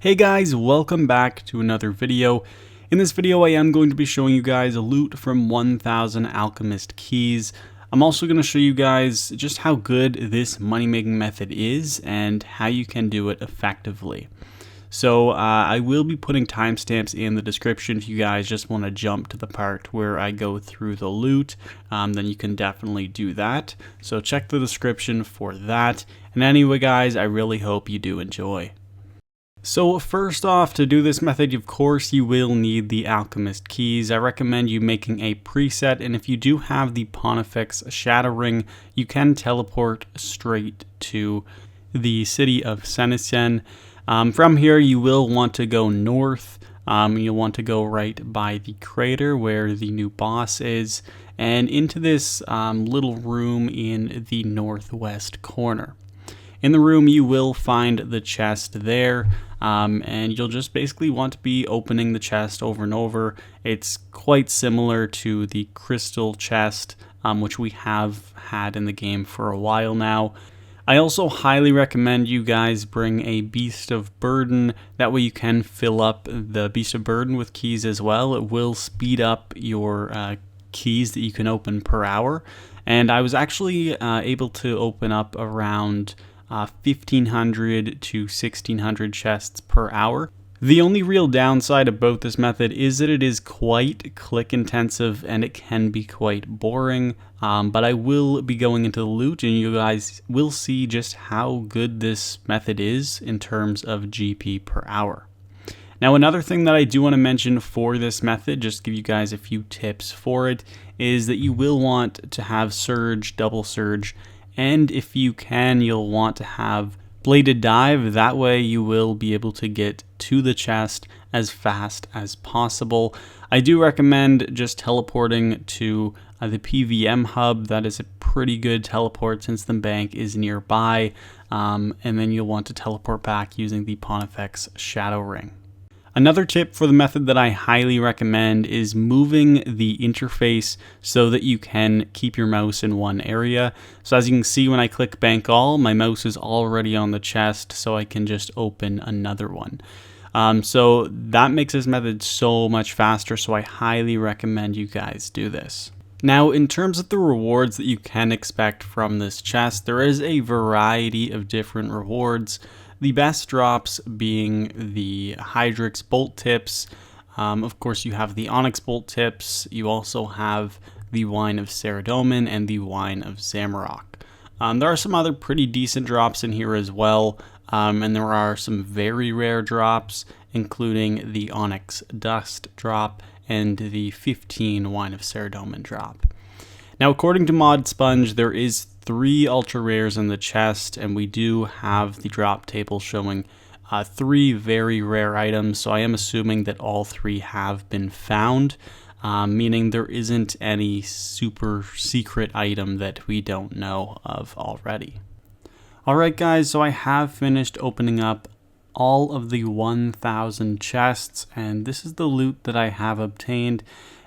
Hey guys, welcome back to another video. In this video I am going to be showing you guys loot from 1000 Alchemist keys. I'm also going to show you guys just how good this money making method is and how you can do it effectively. So I will be putting timestamps in the description if you guys just want to jump to the part where I go through the loot, then you can definitely do that. So check the description for that. And anyway guys, I really hope you do enjoy. So first off, to do this method, of course, you will need the Alchemist keys. I recommend you making a preset, and if you do have the Pontifex Shadow Ring, you can teleport straight to the city of Senessen. From here, you will want to go north. You'll want to go right by the crater where the new boss is, and into this little room in the northwest corner. In the room, you will find the chest there, and you'll just basically want to be opening the chest over and over. It's quite similar to the crystal chest, which we have had in the game for a while now. I also highly recommend you guys bring a Beast of Burden. That way you can fill up the Beast of Burden with keys as well. It will speed up your keys that you can open per hour. And I was actually able to open up around 1500 to 1600 chests per hour. The only real downside about this method is that it is quite click intensive and it can be quite boring, but I will be going into the loot and you guys will see just how good this method is in terms of GP per hour. Now another thing that I do want to mention for this method, just to give you guys a few tips for it, is that you will want to have Surge, Double Surge, and if you can, you'll want to have Bladed Dive. That way you will be able to get to the chest as fast as possible. I do recommend just teleporting to the PVM hub. That is a pretty good teleport since the bank is nearby. And then you'll want to teleport back using the Pontifex Shadow Ring. Another tip for the method that I highly recommend is moving the interface so that you can keep your mouse in one area. So as you can see, when I click Bank All, my mouse is already on the chest, so I can just open another one. So that makes this method so much faster, so I highly recommend you guys do this. Now, in terms of the rewards that you can expect from this chest, there is a variety of different rewards. The best drops being the Hydrix bolt tips. Of course, you have the Onyx bolt tips. You also have the Wine of Saradomin and the Wine of Zamorak. There are some other pretty decent drops in here as well. And there are some very rare drops, including the Onyx Dust drop and the 15 Wine of Saradomin drop. Now, according to Mod Sponge, there is 3 ultra rares in the chest, and we do have the drop table showing 3 very rare items, so I am assuming that all 3 have been found, meaning there isn't any super secret item that we don't know of already. Alright guys, so I have finished opening up all of the 1000 chests, and this is the loot that I have obtained.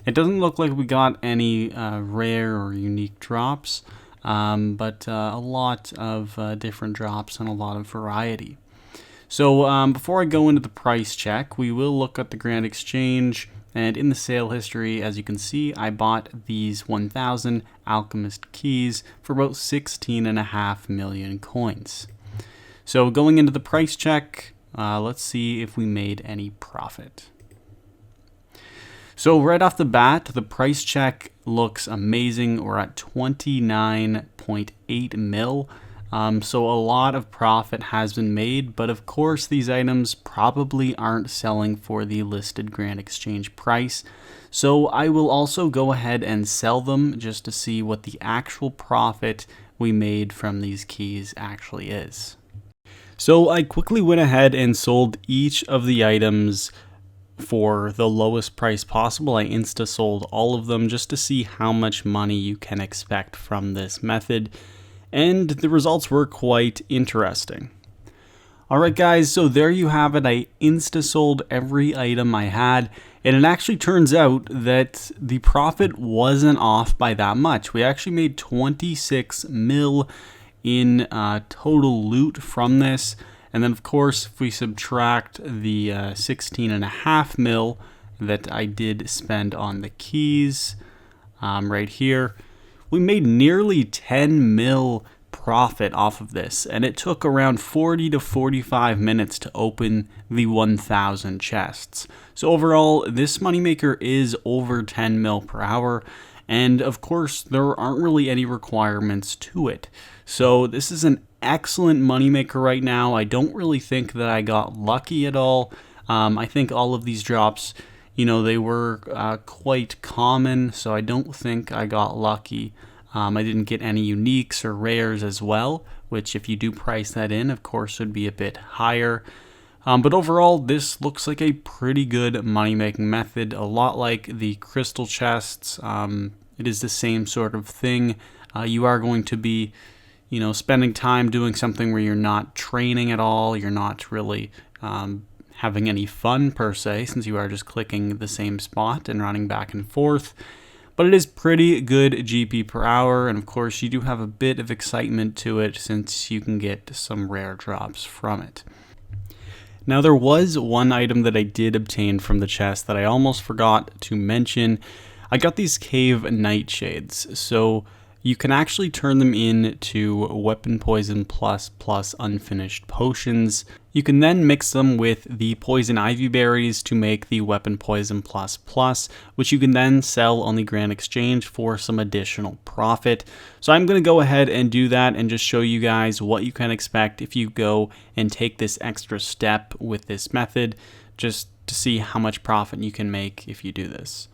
It doesn't look like we got any rare or unique drops, but a lot of different drops and a lot of variety. So before I go into the price check, we will look at the Grand Exchange, and in the sale history, as you can see, I bought these 1000 Alchemist keys for about 16.5 million coins. So going into the price check, let's see if we made any profit. So right off the bat, the price check looks amazing. We're at 29.8 mil. So a lot of profit has been made, but of course these items probably aren't selling for the listed Grand Exchange price. So I will also go ahead and sell them just to see what the actual profit we made from these keys actually is. So I quickly went ahead and sold each of the items for the lowest price possible. I insta sold all of them just to see how much money you can expect from this method, and the results were quite interesting. Alright guys, so there you have it. I insta sold every item I had, and it actually turns out that the profit wasn't off by that much. We actually made 26 mil in total loot from this, And then of course, if we subtract the 16.5 mil that I did spend on the keys right here, we made nearly 10 mil profit off of this, and it took around 40 to 45 minutes to open the 1,000 chests. So overall, this moneymaker is over 10 mil per hour, and of course there aren't really any requirements to it. So this is an excellent moneymaker right now. I don't really think that I got lucky at all. I think all of these drops, you know, they were quite common, so I don't think I got lucky. I didn't get any uniques or rares as well, which if you do price that in, of course, would be a bit higher. But overall, this looks like a pretty good money-making method, a lot like the crystal chests. It is the same sort of thing. You are going to be, you know, spending time doing something where you're not training at all, you're not really having any fun per se, since you are just clicking the same spot and running back and forth. But it is pretty good GP per hour, and of course you do have a bit of excitement to it since you can get some rare drops from it. Now there was one item that I did obtain from the chest that I almost forgot to mention. I got these cave nightshades, so you can actually turn them into weapon poison plus unfinished potions. You can then mix them with the poison ivy berries to make the weapon poison plus, which you can then sell on the grand exchange for some additional profit. So I'm going to go ahead and do that and just show you guys what you can expect if you go and take this extra step with this method, just to see how much profit you can make if you do this.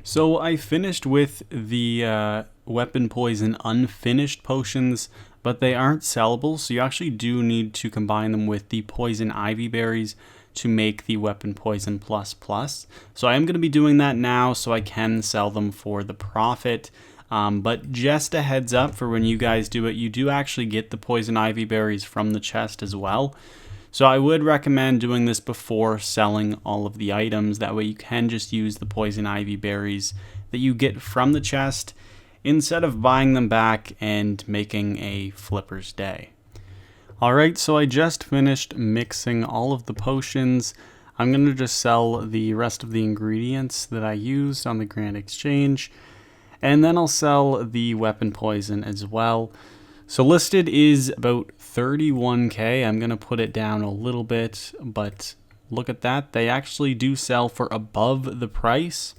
So I finished with the weapon poison unfinished potions, but they aren't sellable, so you actually do need to combine them with the poison ivy berries to make the weapon poison plus. So I am going to be doing that now so I can sell them for the profit. But just a heads up for when you guys do it, you do actually get the poison ivy berries from the chest as well. So I would recommend doing this before selling all of the items. That way you can just use the poison ivy berries that you get from the chest instead of buying them back and making a flipper's day. Alright, so I just finished mixing all of the potions. I'm going to just sell the rest of the ingredients that I used on the Grand Exchange, and then I'll sell the weapon poison as well. So listed is about 31k. I'm going to put it down a little bit, but look at that. They actually do sell for above the price,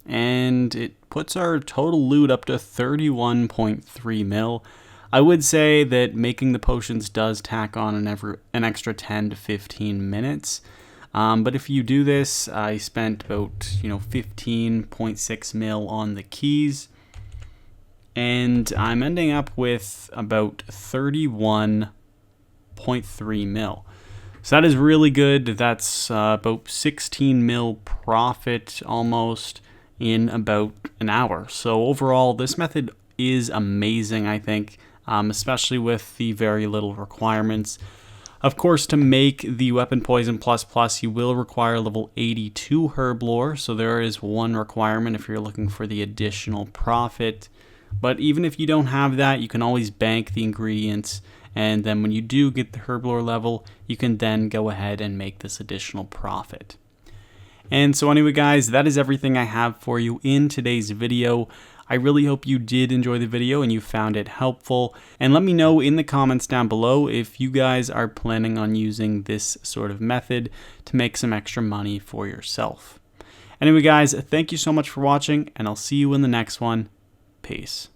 and it puts our total loot up to 31.3 mil. I would say that making the potions does tack on an extra 10 to 15 minutes. But if you do this, I spent about 15.6 mil on the keys, and I'm ending up with about 31.3 mil. So that is really good. That's about 16 mil profit almost in about an hour. So overall, this method is amazing, I think, especially with the very little requirements. Of course, to make the weapon poison plus, you will require level 82 herb lore. So there is one requirement if you're looking for the additional profit. But even if you don't have that, you can always bank the ingredients, and then when you do get the herb lore level, you can then go ahead and make this additional profit. And so anyway guys, that is everything I have for you in today's video. I really hope you did enjoy the video and you found it helpful. And let me know in the comments down below if you guys are planning on using this sort of method to make some extra money for yourself. Anyway guys, thank you so much for watching, and I'll see you in the next one. Peace.